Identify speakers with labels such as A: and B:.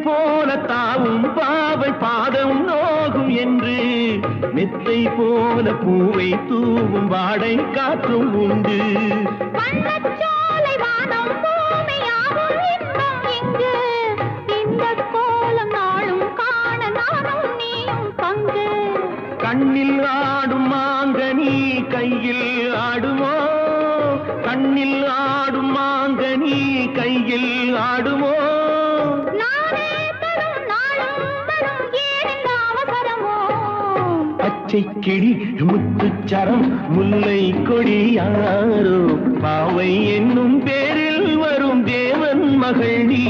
A: போல தாவும் பாவை பாதம் நோகும் என்று மெத்தை போல பூவை தூவும் வாடை காற்றும் உண்டு.
B: வண்ணச்சோலை வானம் பூமியாகும் இன்பம் இங்கு. இந்த கோலம் நாளும் காண நானும் நீயும் பங்கு.
A: கண்ணில் ஆடும் மாங்கனி கையில் ஆடுமோ, கண்ணில் ஆடும் மாங்கனி கையில் ஆடுமோ.
B: நானே தரும் நாளும் வரும் ஏனென்ற அவசரமோ.
A: பச்சை கிளி முத்துச்சரம் முல்லை கொடி யாரோ, பாவை என்னும் பேரில் வரும் தேவன் மகள் நீ.